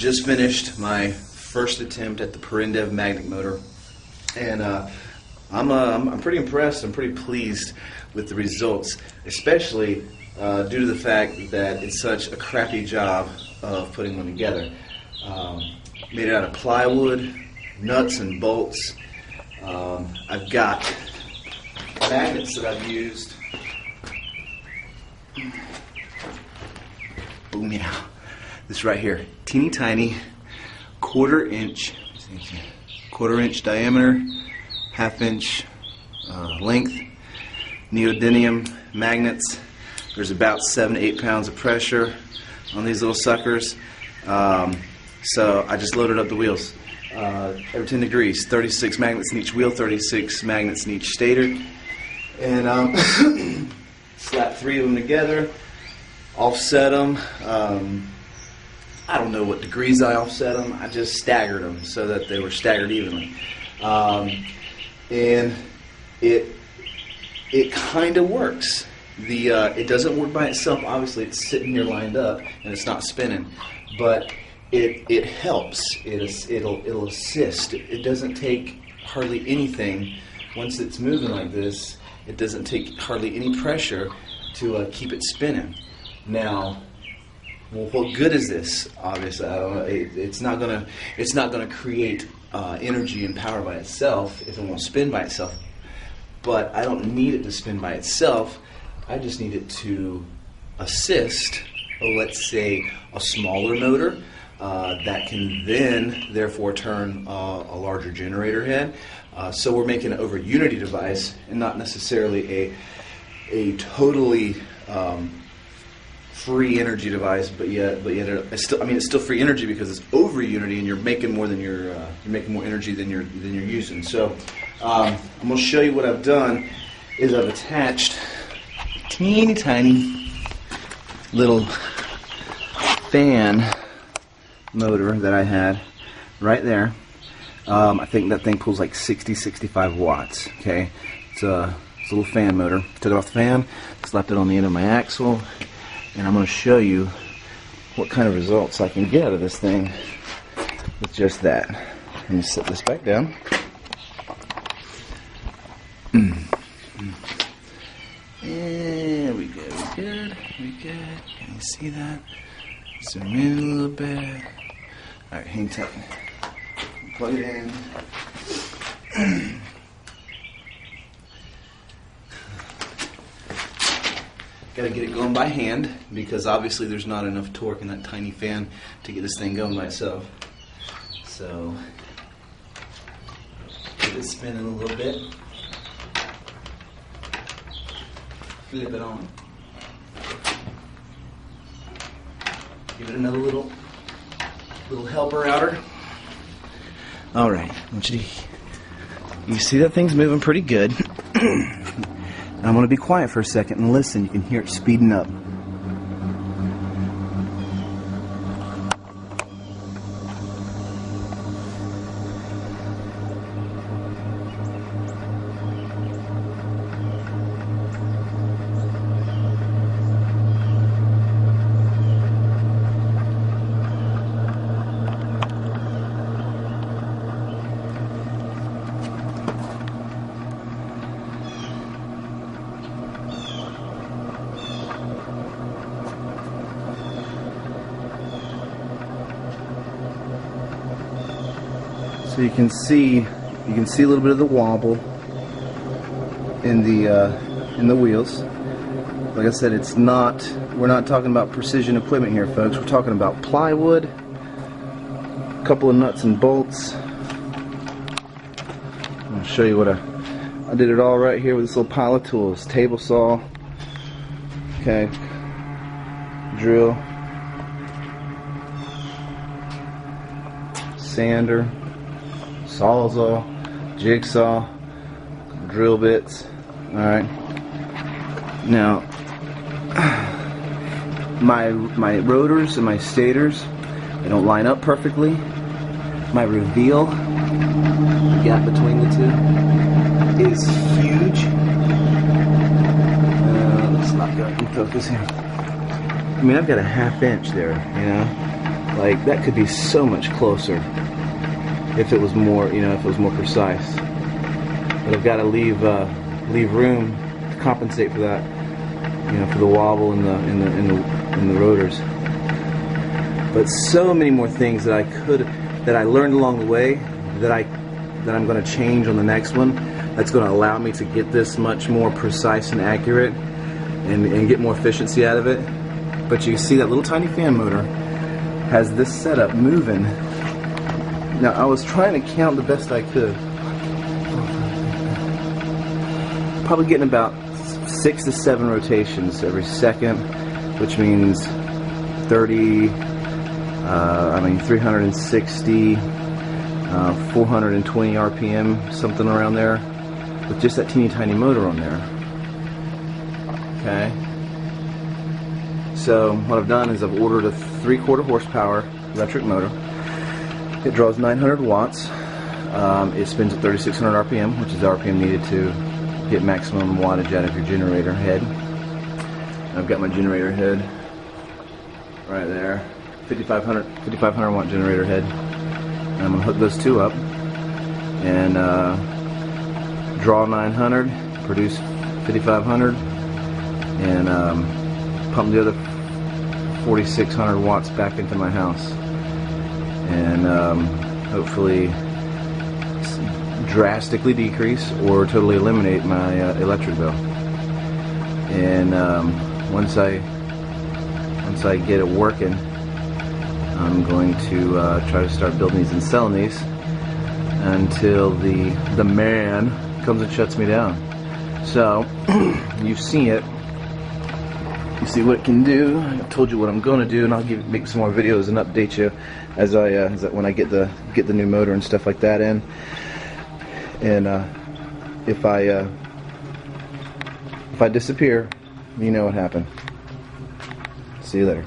just finished my first attempt at the Perendev magnet motor, and I'm pretty impressed. I'm pretty pleased with the results, especially due to the fact that it's such a crappy job of putting one together. Made it out of plywood, nuts and bolts. I've got magnets that I've used. Boom, yeah. This right here, teeny tiny, quarter inch diameter, half-inch length, neodymium magnets. There's about 7 to 8 pounds of pressure on these little suckers. So I just loaded up the wheels. Every 10 degrees, 36 magnets in each wheel, 36 magnets in each stator. And slap 3 of them together, offset them. I don't know what degrees I offset them. I just staggered them so that they were staggered evenly. And it kind of works. It doesn't work by itself. Obviously, it's sitting here lined up and it's not spinning, but it helps. It'll assist. It doesn't take hardly anything. Once it's moving like this, it doesn't take hardly any pressure to keep it spinning. Now, well, what good is this? Obviously, I don't know. It's not gonna create energy and power by itself if it won't spin by itself. But I don't need it to spin by itself. I just need it to assist, let's say, a smaller motor that can then, therefore, turn a larger generator head. So we're making it over a unity device and not necessarily a totally free energy device, but yet it's still free energy because it's over unity, and you're making more than you're making more energy than you're using. So I'm going to show you what I've done. Is I've attached a teeny tiny little fan motor that I had right there. I think that thing pulls like 65 watts. Okay, it's a little fan motor. Took it off the fan, slapped it on the end of my axle. And I'm going to show you what kind of results I can get out of this thing with just that. Let me set this back down. There we go. We good. Can you see that? Zoom in a little bit. Alright, hang tight. Plug it in. Got to get it going by hand because obviously there's not enough torque in that tiny fan to get this thing going by itself. So get it spinning a little bit. Flip it on. Give it another little helper outer. All right, I want you see that thing's moving pretty good. I'm going to be quiet for a second and listen. You can hear it speeding up. So you can see a little bit of the wobble in the wheels. Like I said, we're not talking about precision equipment here, folks. We're talking about plywood, a couple of nuts and bolts. I'll show you what I did it all right here with this little pile of tools. Table saw, okay, drill, sander, sawzall, jigsaw, drill bits. Alright. Now my rotors and my stators, they don't line up perfectly. My reveal, the gap between the two, is huge. Let's not go in focus here. I mean, I've got a half inch there, you know. Like, that could be so much closer if it was more, you know, if it was more precise. But I've got to leave room to compensate for that, you know, for the wobble in the rotors. But so many more things that I learned along the way that I'm going to change on the next one. That's going to allow me to get this much more precise and accurate, and get more efficiency out of it. But you see that little tiny fan motor has this setup moving. Now, I was trying to count the best I could. Probably getting about 6 to 7 rotations every second, which means 360, 420 RPM, something around there, with just that teeny tiny motor on there. Okay. So what I've done is I've ordered a 3/4 horsepower electric motor. It draws 900 watts. It spins at 3600 RPM, which is the RPM needed to get maximum wattage out of your generator head. I've got my generator head right there, 5500 watt generator head. And I'm gonna hook those two up and draw 900, produce 5500, and pump the other 4600 watts back into my house, and hopefully drastically decrease or totally eliminate my electric bill. And once I get it working, I'm going to try to start building these and selling these until the man comes and shuts me down. So you've seen it. You see what it can do. I've told you what I'm going to do, and I'll make some more videos and update you as when I get the new motor and stuff like that in. And if I disappear, you know what happened. See you later.